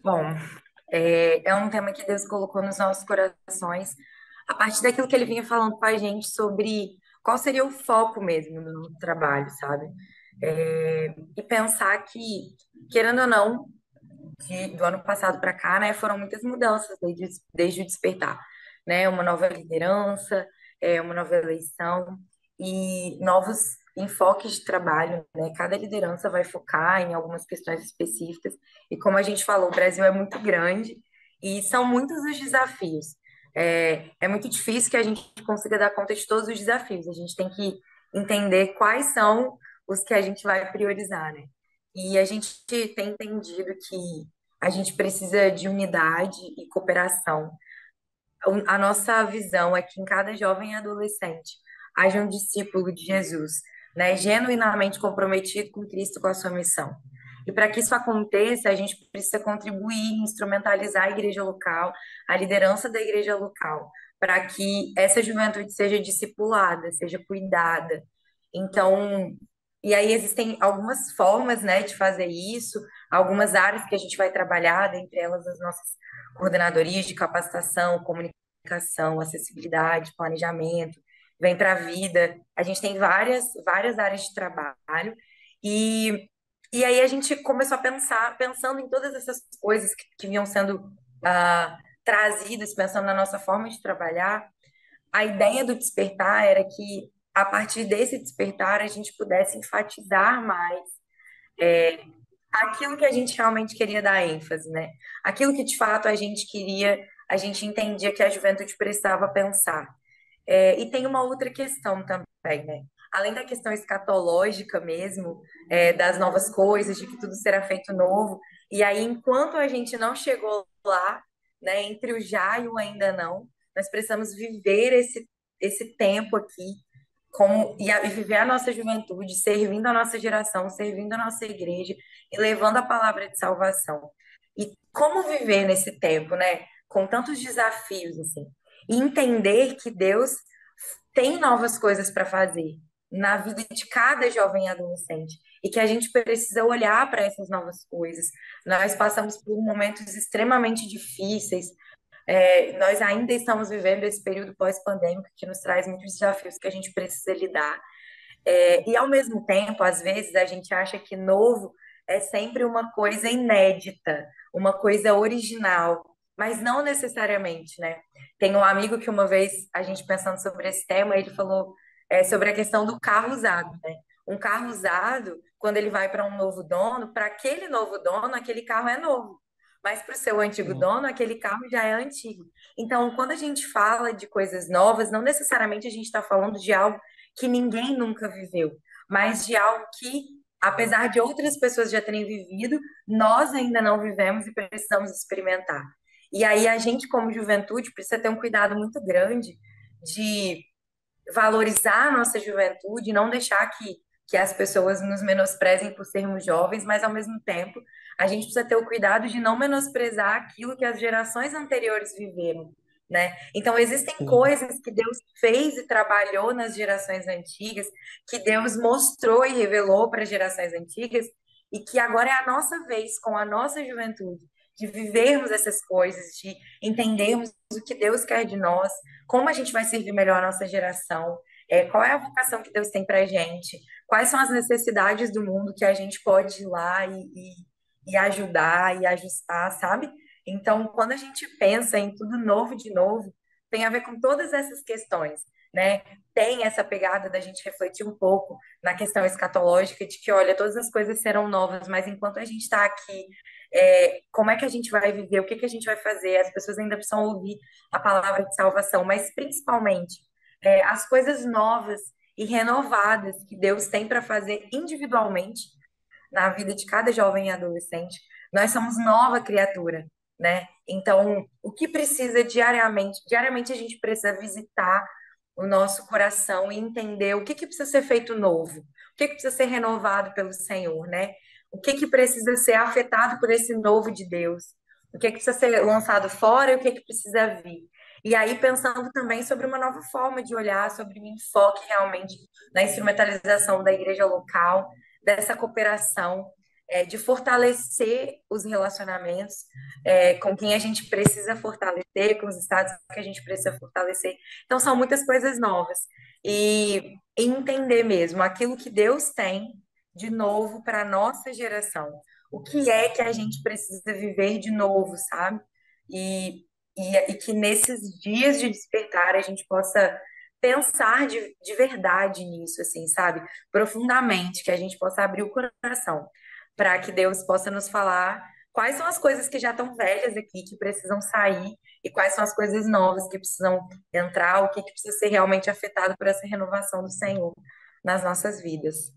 Bom, é um tema que Deus colocou nos nossos corações, a partir daquilo que ele vinha falando com a gente sobre qual seria o foco mesmo no trabalho, sabe? E pensar que, querendo ou não, do ano passado para cá, né, foram muitas mudanças desde o despertar, né? Uma nova liderança, uma nova eleição e novos enfoques de trabalho, né? Cada liderança vai focar em algumas questões específicas e como a gente falou, o Brasil é muito grande e são muitos os desafios. É muito difícil que a gente consiga dar conta de todos os desafios. A gente tem que entender quais são os que a gente vai priorizar, né? E a gente tem entendido que a gente precisa de unidade e cooperação. A nossa visão é que em cada jovem e adolescente haja um discípulo de Jesus, né, genuinamente comprometido com Cristo, com a sua missão. E para que isso aconteça, a gente precisa contribuir, instrumentalizar a igreja local, a liderança da igreja local, para que essa juventude seja discipulada, seja cuidada. Então, e aí existem algumas formas, né, de fazer isso, algumas áreas que a gente vai trabalhar, dentre elas as nossas coordenadorias de capacitação, comunicação, acessibilidade, planejamento, vem para a vida. A gente tem várias áreas de trabalho e, e aí a gente começou a pensar, pensando em todas essas coisas que vinham sendo trazidas, pensando na nossa forma de trabalhar, a ideia do despertar era que a partir desse despertar a gente pudesse enfatizar mais aquilo que a gente realmente queria dar ênfase, né? Aquilo que de fato a gente queria, a gente entendia que a juventude precisava pensar. E tem uma outra questão também, né? Além da questão escatológica mesmo, das novas coisas, de que tudo será feito novo, e aí enquanto a gente não chegou lá, né, entre o já e o ainda não, nós precisamos viver esse tempo aqui e viver a nossa juventude, servindo a nossa geração, servindo a nossa igreja e levando a palavra de salvação. E como viver nesse tempo, né? Com tantos desafios, assim. E entender que Deus tem novas coisas para fazer na vida de cada jovem e adolescente. E que a gente precisa olhar para essas novas coisas. Nós passamos por momentos extremamente difíceis, nós ainda estamos vivendo esse período pós-pandêmico que nos traz muitos desafios que a gente precisa lidar. E ao mesmo tempo, às vezes, a gente acha que novo é sempre uma coisa inédita, uma coisa original, mas não necessariamente, né? Tem um amigo que uma vez, a gente pensando sobre esse tema, ele falou sobre a questão do carro usado, né? Um carro usado, quando ele vai para um novo dono, para aquele novo dono, aquele carro é novo. Mas para o seu antigo Sim, dono, aquele carro já é antigo. Então, quando a gente fala de coisas novas, não necessariamente a gente está falando de algo que ninguém nunca viveu, mas de algo que, apesar de outras pessoas já terem vivido, nós ainda não vivemos e precisamos experimentar. E aí a gente, como juventude, precisa ter um cuidado muito grande de valorizar a nossa juventude, não deixar que as pessoas nos menosprezem por sermos jovens, mas ao mesmo tempo a gente precisa ter o cuidado de não menosprezar aquilo que as gerações anteriores viveram, né? Então existem sim. coisas que Deus fez e trabalhou nas gerações antigas, que Deus mostrou e revelou para as gerações antigas, e que agora é a nossa vez, com a nossa juventude, de vivermos essas coisas, de entendermos o que Deus quer de nós, como a gente vai servir melhor a nossa geração, qual é a vocação que Deus tem para a gente, quais são as necessidades do mundo que a gente pode ir lá e ajudar e ajustar, sabe? Então, quando a gente pensa em tudo novo de novo, tem a ver com todas essas questões, né? Tem essa pegada da gente refletir um pouco na questão escatológica de que, olha, todas as coisas serão novas, mas enquanto a gente está aqui, como é que a gente vai viver? O que que a gente vai fazer? As pessoas ainda precisam ouvir a palavra de salvação, mas principalmente as coisas novas e renovadas que Deus tem para fazer individualmente na vida de cada jovem e adolescente. Nós somos nova criatura, né? Então, o que precisa diariamente? Diariamente a gente precisa visitar o nosso coração e entender o que que precisa ser feito novo, o que que precisa ser renovado pelo Senhor, né? O que que precisa ser afetado por esse novo de Deus? O que que precisa ser lançado fora e o que que precisa vir? E aí, pensando também sobre uma nova forma de olhar, sobre um enfoque realmente na instrumentalização da igreja local, dessa cooperação. de fortalecer os relacionamentos com quem a gente precisa fortalecer, com os estados que a gente precisa fortalecer. Então, são muitas coisas novas. E entender mesmo aquilo que Deus tem de novo para a nossa geração. O que é que a gente precisa viver de novo, sabe? E, e que nesses dias de despertar a gente possa pensar de verdade nisso, assim, sabe? Profundamente, que a gente possa abrir o coração para que Deus possa nos falar quais são as coisas que já estão velhas aqui, que precisam sair, e quais são as coisas novas que precisam entrar, o que precisa ser realmente afetado por essa renovação do Senhor nas nossas vidas.